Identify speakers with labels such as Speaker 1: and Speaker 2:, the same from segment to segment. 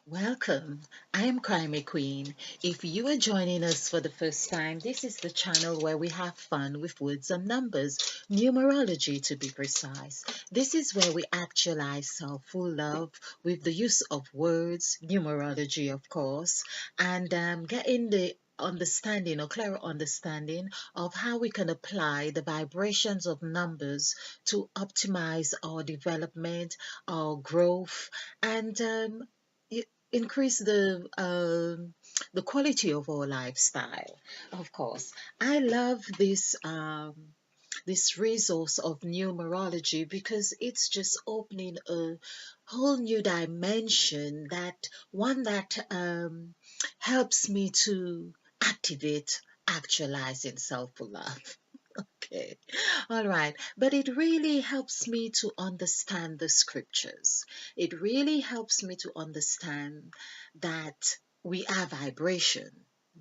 Speaker 1: Welcome. I am Crime Queen. If you are joining us for the first time, this is the channel where we have fun with words and numbers, numerology to be precise. This is where we actualize self-full love with the use of words, numerology, of course, and getting the understanding or clearer understanding of how we can apply the vibrations of numbers to optimize our development, our growth, and increase the quality of our lifestyle. Of course, I love this resource of numerology because it's just opening a whole new dimension, that one that helps me to activate actualizing self-love. Okay. All right. But it really helps me to understand the scriptures. It really helps me to understand that we are vibration.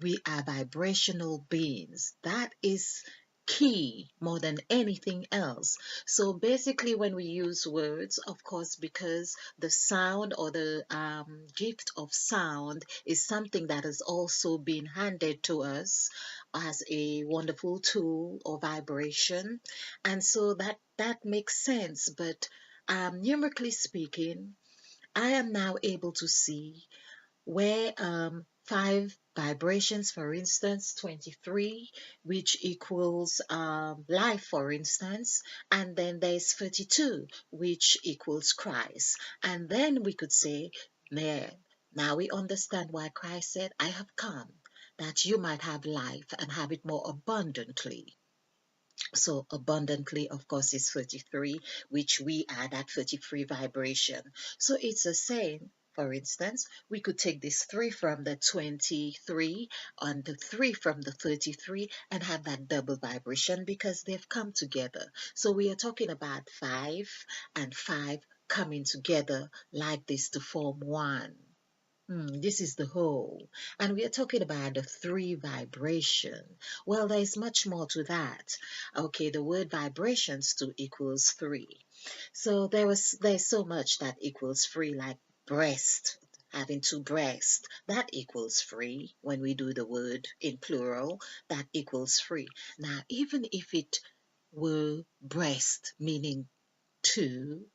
Speaker 1: We are vibrational beings. That is key more than anything else. So basically, when we use words, of course, because the sound or the gift of sound is something that has also been handed to us as a wonderful tool or vibration, and so that makes sense. But numerically speaking, I am now able to see where five vibrations, for instance, 23, which equals life, for instance, and then there's 32, which equals Christ. And then we could say, there, now we understand why Christ said, I have come that you might have life and have it more abundantly. So abundantly, of course, is 33, which we are that 33 vibration. So it's a saying. For instance, we could take this 3 from the 23 and the 3 from the 33 and have that double vibration because they've come together. So we are talking about 5 and 5 coming together like this to form one. This is the whole. And we are talking about the three vibration. Well, there's much more to that. Okay, the word vibrations too equals three. So there's so much that equals three, like breast, having two breasts. That equals three when we do the word in plural. That equals three. Now, even if it were breast, meaning two,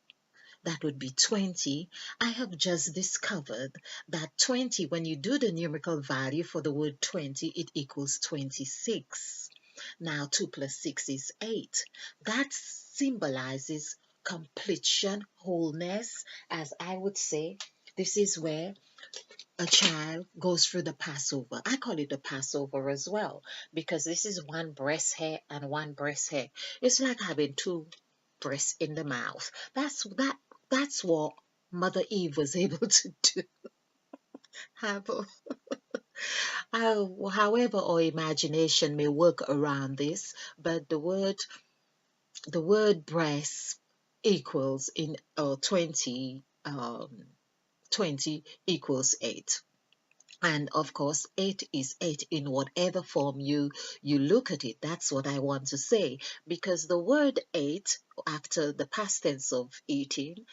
Speaker 1: that would be 20. I have just discovered that 20, when you do the numerical value for the word 20, it equals 26. Now 2 plus 6 is 8. That symbolizes completion, wholeness, as I would say. This is where a child goes through the Passover. I call it the Passover as well because this is one breast hair and one breast hair. It's like having two breasts in the mouth. That's what Mother Eve was able to do. However, our imagination may work around this, but the word breast equals in 20 equals 8. And of course, 8 is 8 in whatever form you look at it. That's what I want to say. Because the word 8, after the past tense of eating,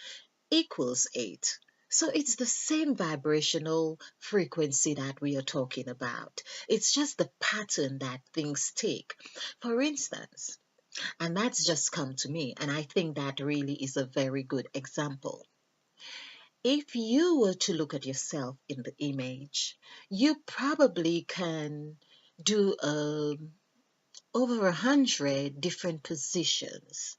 Speaker 1: equals 8. So it's the same vibrational frequency that we are talking about. It's just the pattern that things take. For instance, and that's just come to me, and I think that really is a very good example. If you were to look at yourself in the image, you probably can do over 100 different positions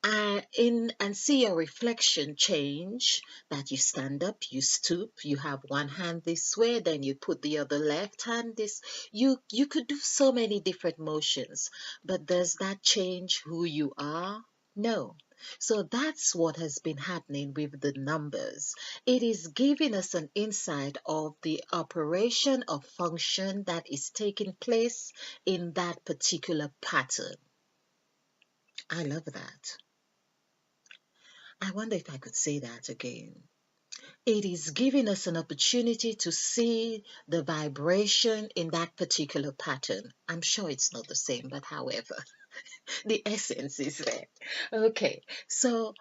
Speaker 1: and see your reflection change, that you stand up, you stoop, you have one hand this way, then you put the other left hand this. You could do so many different motions, but does that change who you are? No. So that's what has been happening with the numbers. It is giving us an insight of the operation or function that is taking place in that particular pattern. I love that. I wonder if I could say that again. It is giving us an opportunity to see the vibration in that particular pattern. I'm sure it's not the same, but however, the essence is there. Okay, so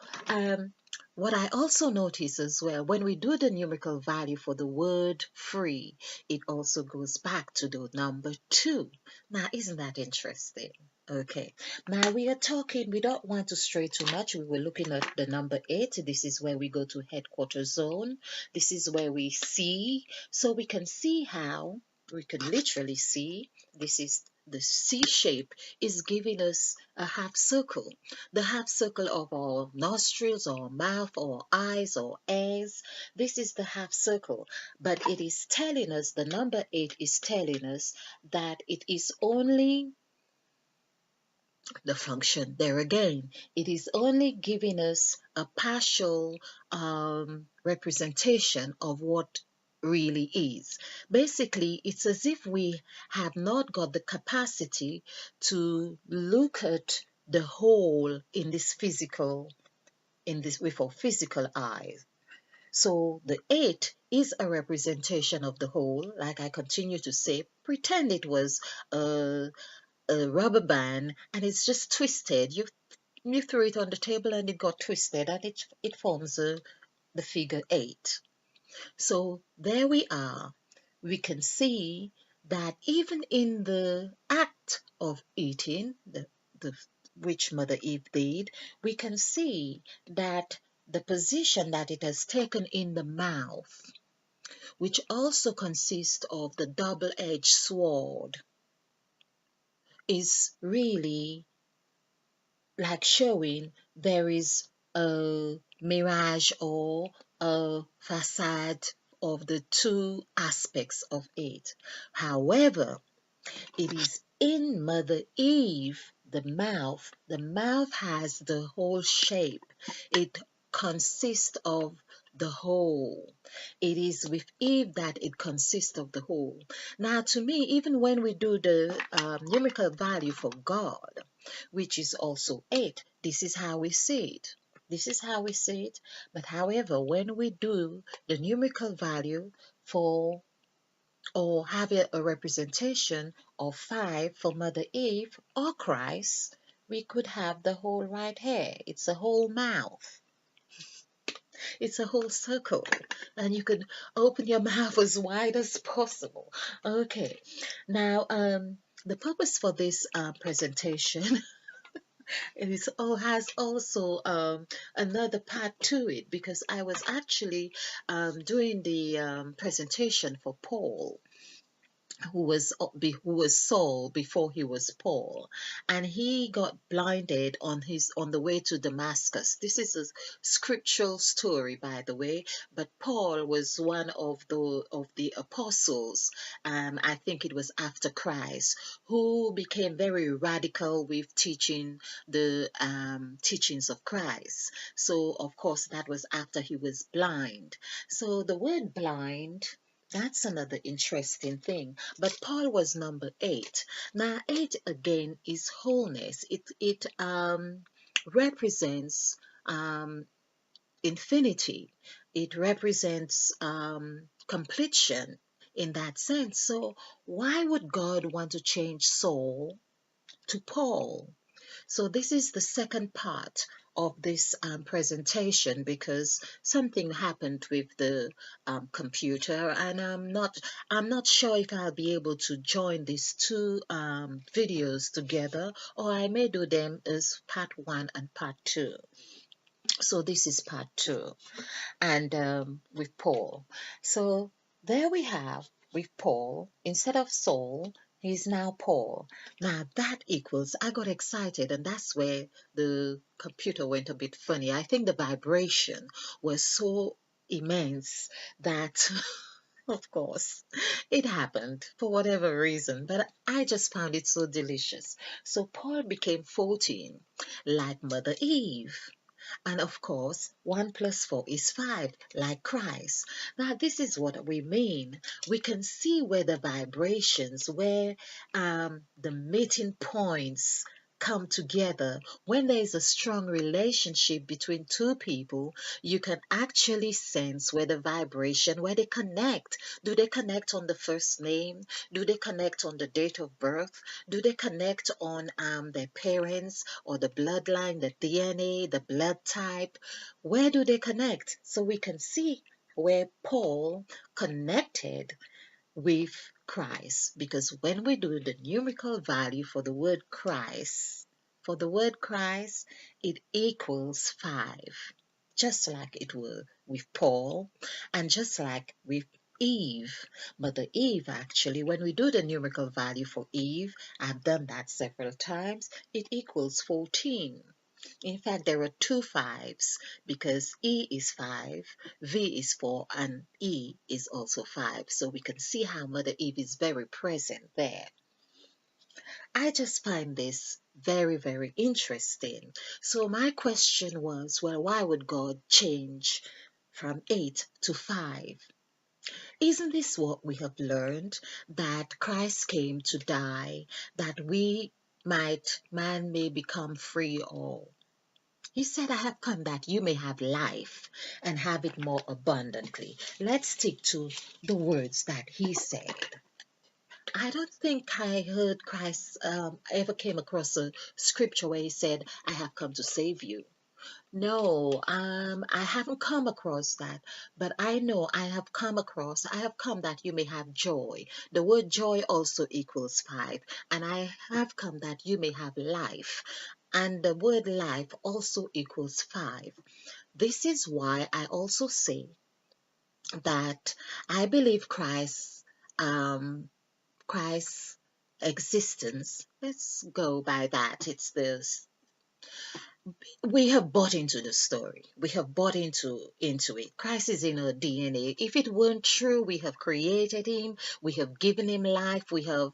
Speaker 1: what I also notice as well, when we do the numerical value for the word free, it also goes back to the number 2. Now, isn't that interesting? Okay, now we are talking, we don't want to stray too much. We were looking at the number 8. This is where we go to headquarters zone. This is where we see. So we can see how, we can literally see, this is the C shape is giving us a half circle, the half circle of our nostrils or mouth or eyes or ears. This is the half circle, but it is telling us, the number 8 is telling us that it is only the function. There again, it is only giving us a partial representation of what really is. Basically, it's as if we have not got the capacity to look at the whole in this physical, in this with our physical eyes. So the 8 is a representation of the whole. Like I continue to say, pretend it was a rubber band and it's just twisted. You threw it on the table and it got twisted, and it forms the figure 8. So there we are. We can see that even in the act of eating, the which Mother Eve did, we can see that the position that it has taken in the mouth, which also consists of the double-edged sword, is really like showing there is a mirage or a facade of the two aspects of it. However, it is in Mother Eve, the mouth. The mouth has the whole shape. It consists of the whole. It is with Eve that it consists of the whole. Now, to me, even when we do the numerical value for God, which is also 8, this is how we see it. This is how we see it. But however, when we do the numerical value for or have a representation of 5 for Mother Eve or Christ, we could have the whole right here. It's a whole mouth. It's a whole circle. And you can open your mouth as wide as possible. Okay. Now, the purpose for this presentation has also another part to it, because I was actually doing the presentation for Paul, who was Saul before he was Paul, and he got blinded on the way to Damascus. This is a scriptural story, by the way, but Paul was one of the apostles. I think it was after Christ, who became very radical with teaching the teachings of Christ. So of course that was after he was blind. So the word blind, that's another interesting thing. But Paul was number 8. Now 8 again is wholeness. It represents infinity. It represents completion in that sense. So why would God want to change Saul to Paul? So this is the second part of this presentation, because something happened with the computer, and I'm not sure if I'll be able to join these two videos together, or I may do them as part 1 and part 2. So this is part 2, and with Paul. So there we have, with Paul, instead of Saul, he's now Paul. Now that equals, I got excited, and that's where the computer went a bit funny. I think the vibration was so immense that of course it happened for whatever reason, but I just found it so delicious. So Paul became 14, like Mother Eve. And of course, 1 plus 4 is 5, like Christ. Now, this is what we mean. We can see where the vibrations, where the meeting points come together, when there is a strong relationship between two people, you can actually sense where the vibration, where they connect. Do they connect on the first name? Do they connect on the date of birth? Do they connect on their parents or the bloodline, the DNA, the blood type? Where do they connect? So we can see where Paul connected with Christ, because when we do the numerical value for the word Christ, it equals 5, just like it would with Paul and just like with Eve. But the Eve, actually, when we do the numerical value for Eve, I've done that several times, it equals 14. In fact, there are two fives because E is 5, V is 4, and E is also 5. So we can see how Mother Eve is very present there. I just find this very, very interesting. So my question was, well, why would God change from 8 to 5? Isn't this what we have learned? That Christ came to die, that man may become free, or he said, I have come that you may have life and have it more abundantly. Let's stick to the words that he said. I don't think I heard Christ ever came across a scripture where he said, I have come to save you. No, I haven't come across that, but I know I have come that you may have joy. The word joy also equals 5, and I have come that you may have life, and the word life also equals 5. This is why I also say that I believe Christ's existence. Let's go by that. It's this, we have bought into the story. We have bought into it. Christ is in our DNA. If it weren't true, we have created him. We have given him life. We have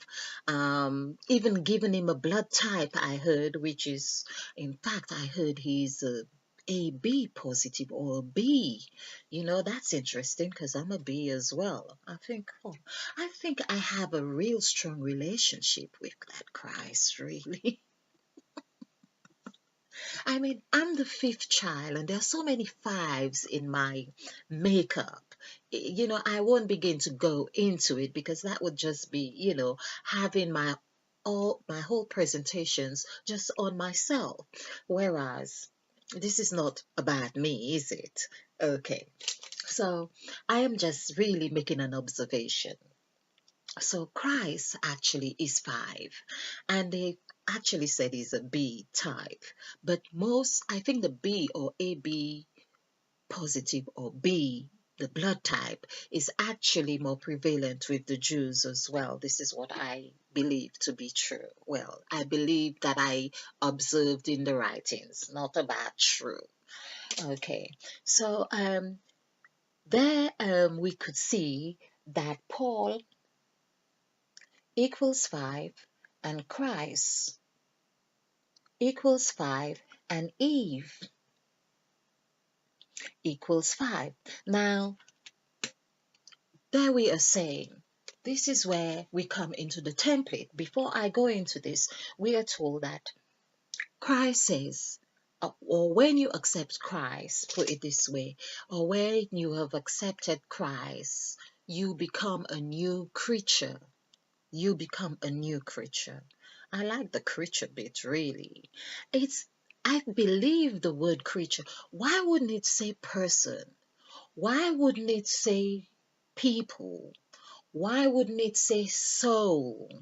Speaker 1: even given him a blood type. I heard, which is, in fact, I heard he's a B positive or a B. You know, that's interesting because I'm a B as well. I think I have a real strong relationship with that Christ, really. I mean, I'm the fifth child, and there are so many fives in my makeup. You know, I won't begin to go into it because that would just be, having my whole presentations just on myself. Whereas this is not about me, is it? Okay. So I am just really making an observation. So Christ actually is 5, and they actually said he's a B type. But I think the B or AB positive or B, the blood type, is actually more prevalent with the Jews as well. This is what I believe to be true. Well, I believe that I observed in the writings, not about true. Okay, so there we could see that Paul equals 5 and Christ equals 5 and Eve equals 5. Now, there we are saying, this is where we come into the template. Before I go into this, we are told that Christ says, or when you accept Christ, put it this way, or when you have accepted Christ, you become a new creature. You become a new creature. I like the creature bit, really. I believe the word creature. Why wouldn't it say person? Why wouldn't it say people? Why wouldn't it say soul?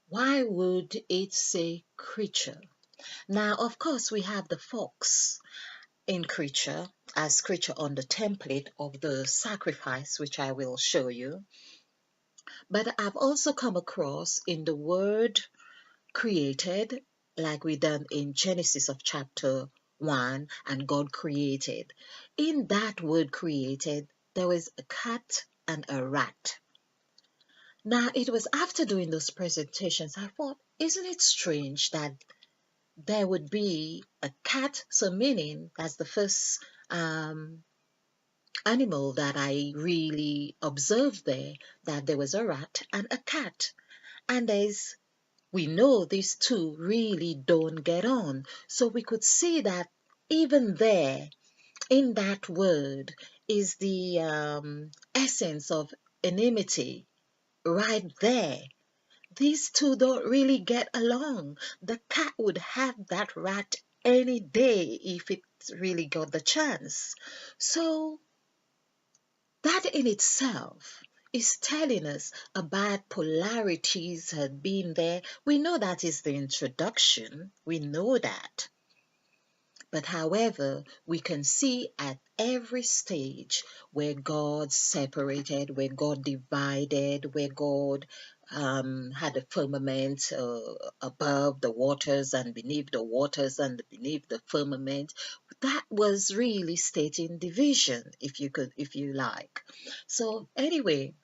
Speaker 1: Why would it say creature? Now, of course, we have the fox in creature as creature on the template of the sacrifice, which I will show you. But I've also come across in the word created, like we done in Genesis of chapter 1, and God created. In that word created, there was a cat and a rat. Now, it was after doing those presentations, I thought, isn't it strange that there would be a cat? So, meaning that's the first animal that I really observed there, that there was a rat and a cat. And there's We know these two really don't get on. So we could see that even there, in that word, is the essence of enmity right there. These two don't really get along. The cat would have that rat any day if it really got the chance. So that in itself is telling us about polarities had been there. We know that is the introduction. We know that. But however, we can see at every stage where God separated, where God divided, where God had a firmament above the waters and beneath the waters and beneath the firmament. That was really stating division, if you like. So anyway,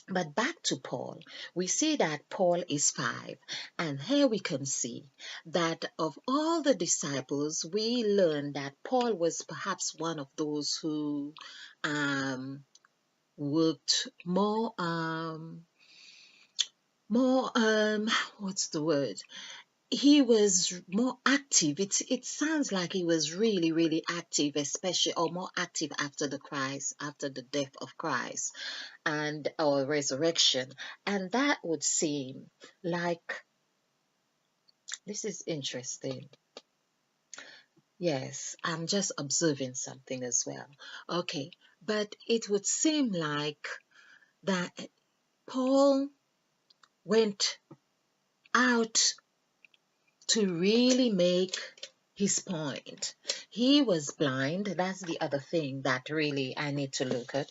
Speaker 1: but back to Paul, we see that Paul is five, and here we can see that of all the disciples, we learn that Paul was perhaps one of those who um, worked more, what's the word? He was more active. It sounds like he was really, really active, especially or more active after after the death of Christ and our resurrection. And that would seem like this is interesting. Yes, I'm just observing something as well. Okay, but it would seem like that Paul went out to really make his point. He was blind. That's the other thing that really I need to look at.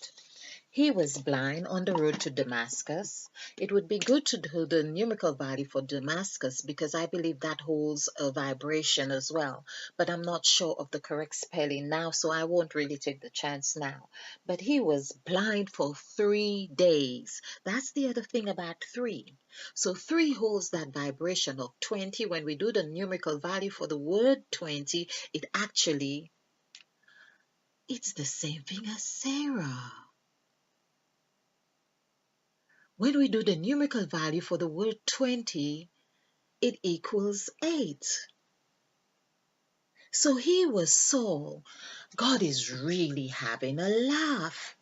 Speaker 1: He was blind on the road to Damascus. It would be good to do the numerical value for Damascus because I believe that holds a vibration as well. But I'm not sure of the correct spelling now, so I won't really take the chance now. But he was blind for 3 days. That's the other thing about three. So three holds that vibration of 20. When we do the numerical value for the word 20, it's the same thing as Sarah. When we do the numerical value for the word 20, it equals 8. So he was Saul. God is really having a laugh.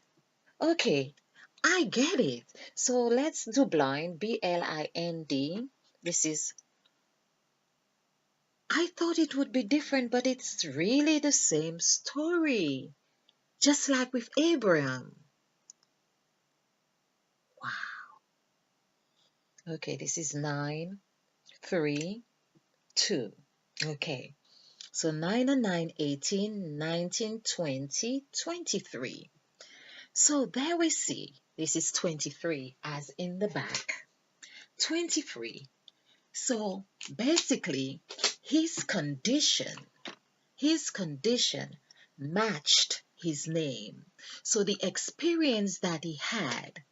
Speaker 1: Okay, I get it. So let's do blind, B-L-I-N-D. This is, I thought it would be different, but it's really the same story. Just like with Abraham. Wow. Okay, this is 9, 3, 2. Okay. So 9 and 9, 18, 19, 20, 23. So there we see, this is 23 as in the back. 23. So basically, his condition matched his name. So the experience that he had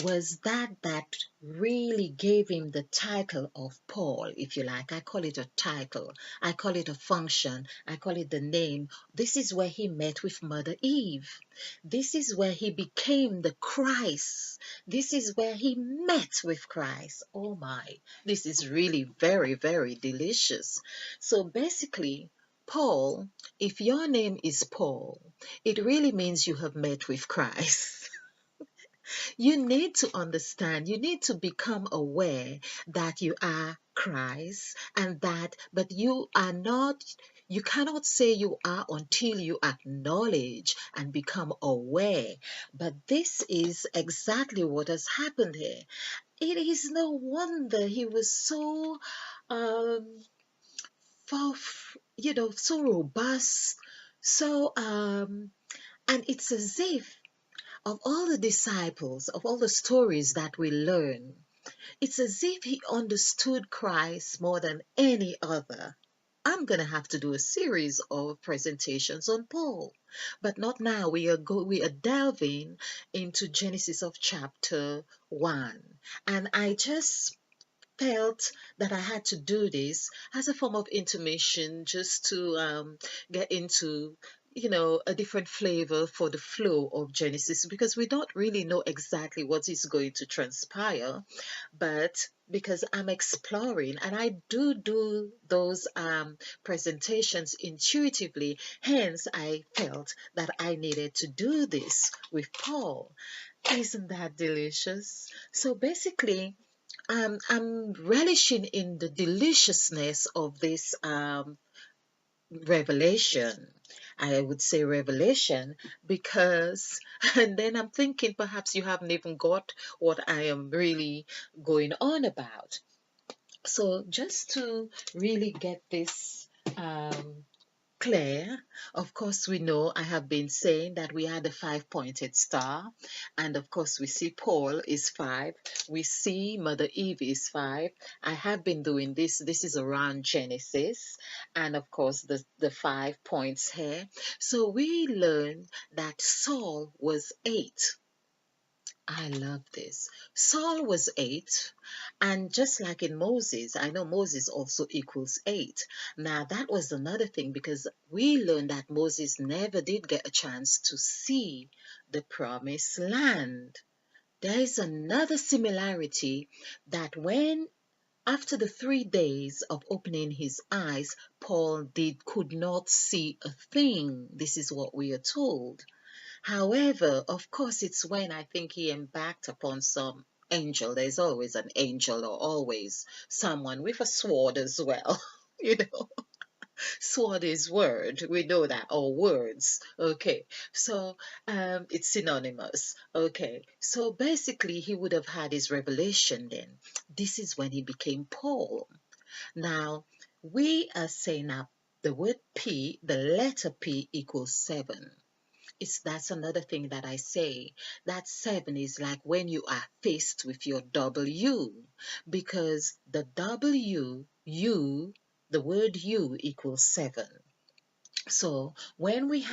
Speaker 1: was that really gave him the title of Paul, if you like. I call it a title. I call it a function. I call it the name. This is where he met with Mother Eve. This is where he became the Christ. This is where he met with Christ. Oh my, this is really very, very delicious. So basically, Paul, if your name is Paul, it really means you have met with Christ. You need to understand, you need to become aware that you are Christ and that, but you are not, you cannot say you are until you acknowledge and become aware. But this is exactly what has happened here. It is no wonder he was so, um, so robust, so, and it's as if of all the disciples, of all the stories that we learn, it's as if he understood Christ more than any other. I'm going to have to do a series of presentations on Paul, but not now. We are delving into Genesis of chapter 1. And I just felt that I had to do this as a form of intimation just to get into a different flavor for the flow of Genesis, because we don't really know exactly what is going to transpire. But because I'm exploring, and I do those presentations intuitively, hence I felt that I needed to do this with Paul. Isn't that delicious? So basically, I'm relishing in the deliciousness of this revelation. I would say revelation because, and then I'm thinking perhaps you haven't even got what I am really going on about. So, just to really get this clear, of course, we know I have been saying that we are the five-pointed star, and of course, we see Paul is five, we see Mother Eve is five. I have been doing this, this is around Genesis, and of course, the 5 points here. So, we learn that Saul was eight. I love this. Saul was eight, and just like in Moses, I know Moses also equals eight. Now, that was another thing because we learned that Moses never did get a chance to see the promised land. There is another similarity that when after the 3 days of opening his eyes, Paul could not see a thing. This is what we are told. However, of course, it's when I think he embarked upon some angel. There's always an angel or always someone with a sword as well. You know, sword is word. We know that, or words. Okay, so it's synonymous. Okay, so basically, he would have had his revelation then. This is when he became Paul. Now, we are saying now the word P, the letter P equals seven. That's another thing that I say. That seven is like when you are faced with your W, because the W, you, the word you equals seven. So when we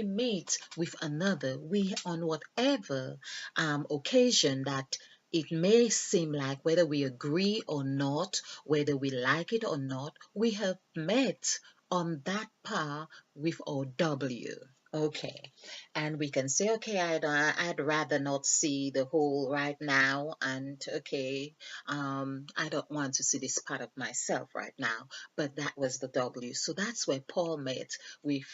Speaker 1: meet with another, we on whatever occasion that it may seem like whether we agree or not, whether we like it or not, we have met on that par with our W. Okay, and we can say, okay, I'd rather not see the whole right now, and okay, I don't want to see this part of myself right now, but that was the W. So that's where Paul met with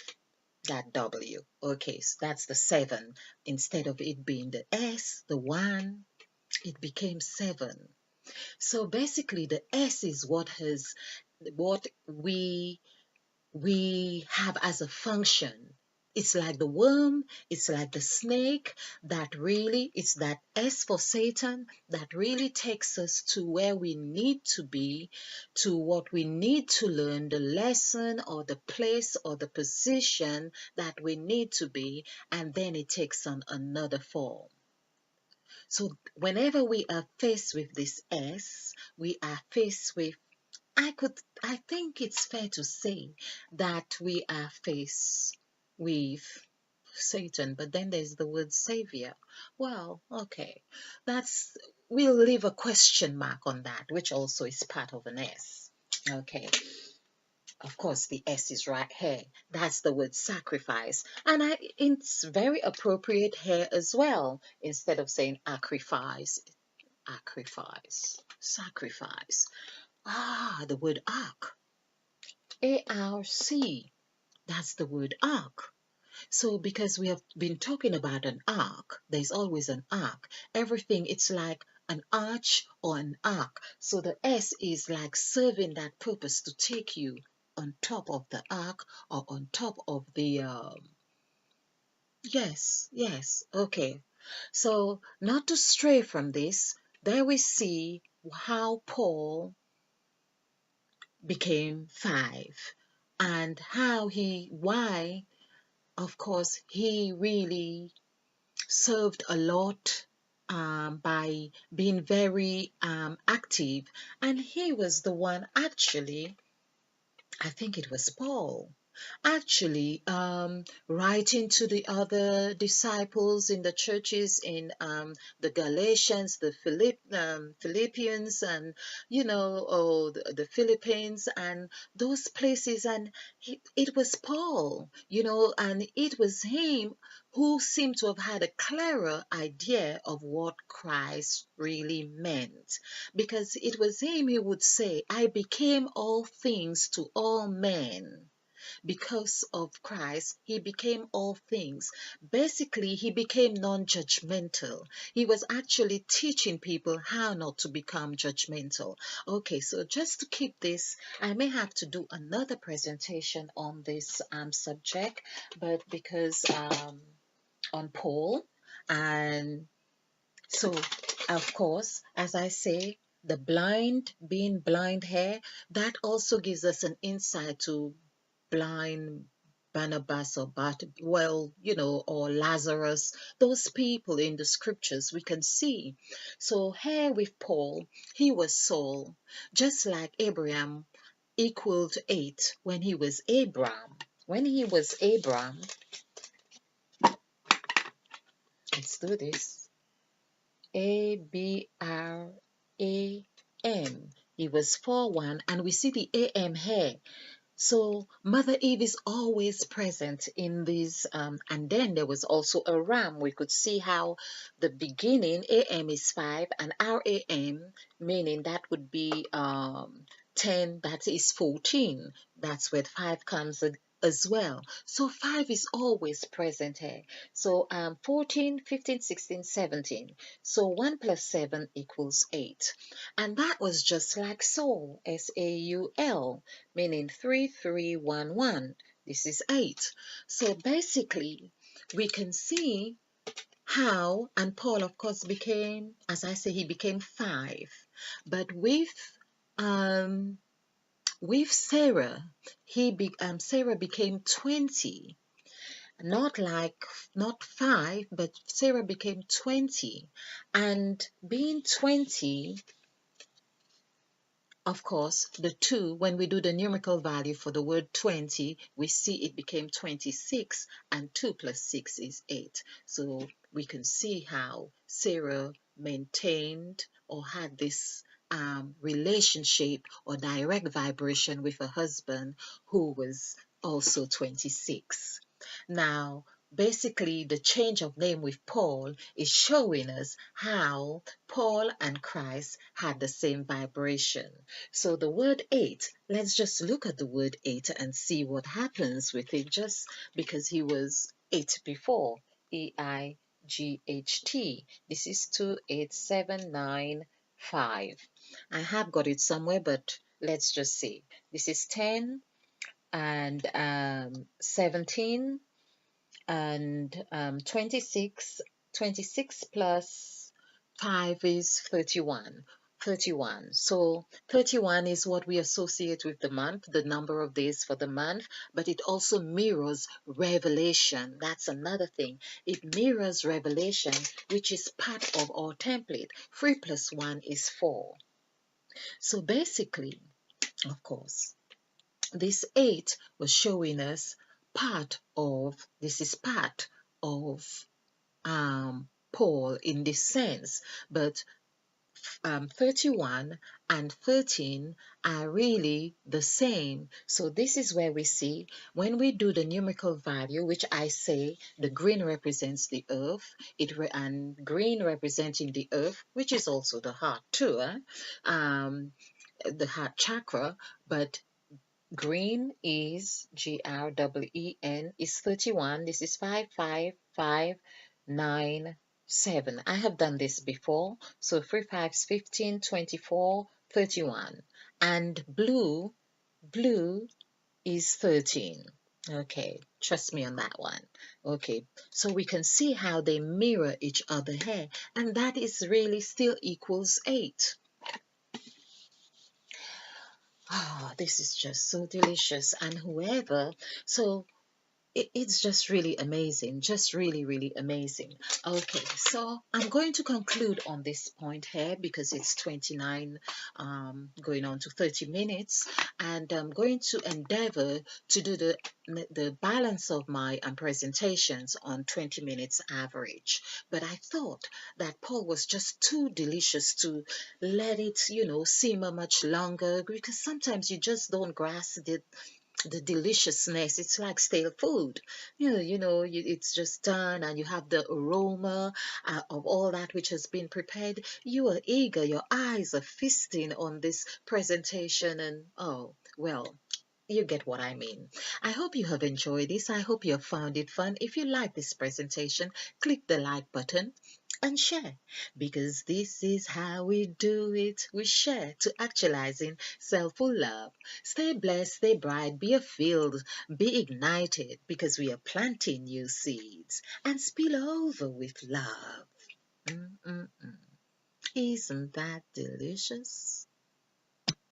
Speaker 1: that W. Okay, so that's the seven. Instead of it being the S, the one, it became seven. So basically, the S is what we have as a function. It's like the worm, it's like the snake that really, it's that S for Satan that really takes us to where we need to be, to what we need to learn, the lesson or the place or the position that we need to be, and then it takes on another form. So whenever we are faced with this S, we are faced with I think it's fair to say that we are faced with Satan, but then there's the word savior. Well, okay. That's we'll leave a question mark on that, which also is part of an S. Okay. Of course, the S is right here. That's the word sacrifice. And it's very appropriate here as well. Instead of saying sacrifice, sacrifice. The word ark. ARC. That's the word ark. So because we have been talking about an ark, there's always an ark. Everything, it's like an arch or an ark. So the S is like serving that purpose to take you on top of the ark or on top of the yes, okay. So not to stray from this, there we see how Paul became five and why, of course, he really served a lot by being very active. And he was the one, actually, I think it was Paul. actually writing to the other disciples in the churches in the Galatians, the Philippians, and the Philippines and those places, and it was Paul, and it was him who seemed to have had a clearer idea of what Christ really meant, because it was him who would say, I became all things to all men. Because of Christ, he became all things. Basically, he became non judgmental. He was actually teaching people how not to become judgmental. Okay, so just to keep this, I may have to do another presentation on this subject, but because on Paul, and so, of course, as I say, the blind being blind here, that also gives us an insight to blind Barnabas or or Lazarus, those people in the scriptures we can see. So here with Paul, he was Saul, just like Abraham equaled 8 when he was Abram. When he was Abram, let's do this. Abram. He was 4-1, and we see the AM here. So Mother Eve is always present in these, and then there was also a ram. We could see how the beginning AM is 5, and RAM, meaning that would be 10, that is 14. That's where 5 comes as well. So 5 is always present here. So 14, 15, 16, 17. So 1 plus 7 equals 8. And that was just like Saul, Saul, meaning 3311. This is 8. So basically, we can see how, and Paul, of course, became, as I say, he became 5. But with Sarah, Sarah became 20. Not 5, but Sarah became 20. And being 20, of course, the 2, when we do the numerical value for the word 20, we see it became 26, and 2 plus 6 is 8. So we can see how Sarah maintained or had this relationship or direct vibration with a husband who was also 26. Now, basically, the change of name with Paul is showing us how Paul and Christ had the same vibration. So the word 8, let's just look at the word 8 and see what happens with it, just because he was 8 before. EIGHT. This is 28795. I have got it somewhere, but let's just see. This is 10 and 17 and 26. 26 plus 5 is 31. 31. So 31 is what we associate with the month, the number of days for the month, but it also mirrors revelation. That's another thing. It mirrors revelation, which is part of our template. 3 plus 1 is 4. So basically, of course, this 8 was showing us this is part of Paul in this sense, but 31 and 13 are really the same. So this is where we see when we do the numerical value, which I say the green represents the earth, and green representing the earth, which is also the heart too, the heart chakra, but green is GREEN is 31. This is 55597. I have done this before. So 3 5s 15, 24, 31. And blue is 13. Okay, trust me on that one. Okay, so we can see how they mirror each other here, and that is really still equals 8. Ah, this is just so delicious. And so it's just really amazing, just really, really amazing. Okay, so I'm going to conclude on this point here because it's 29, going on to 30 minutes, and I'm going to endeavor to do the balance of my presentations on 20 minutes average. But I thought that Paul was just too delicious to let it, simmer much longer, because sometimes you just don't grasp the deliciousness. It's like stale food. It's just done, and you have the aroma of all that which has been prepared. You are eager, your eyes are feasting on this presentation, and oh, well, you get what I mean. I hope you have enjoyed this. I hope you have found it fun. If you like this presentation, click the like button and share, because this is how we do it. We share to actualizing self-full love. Stay blessed, stay bright, be filled, be ignited, because we are planting new seeds and spill over with love. Mm-mm-mm. Isn't that delicious?